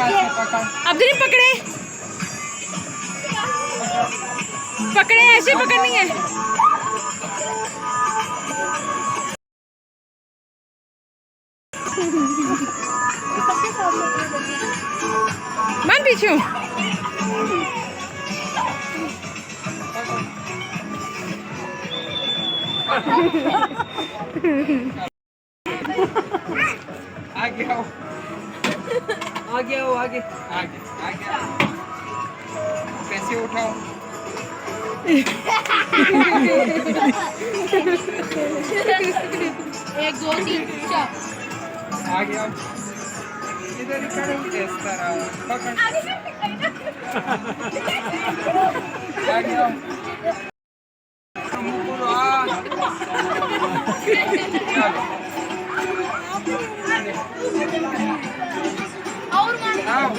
अब्दुल पकड़े पकड़े, ऐसे पकड़नी है। मन पीछू आगे आओ, आगे आओ, आगे आगे आगे आओ। पैसे उठाओ। एक दो तीन चार। आगे आओ, इधर ही करो, इस तरह पकड़। आगे आओ, मुंह खोलो, और आओ।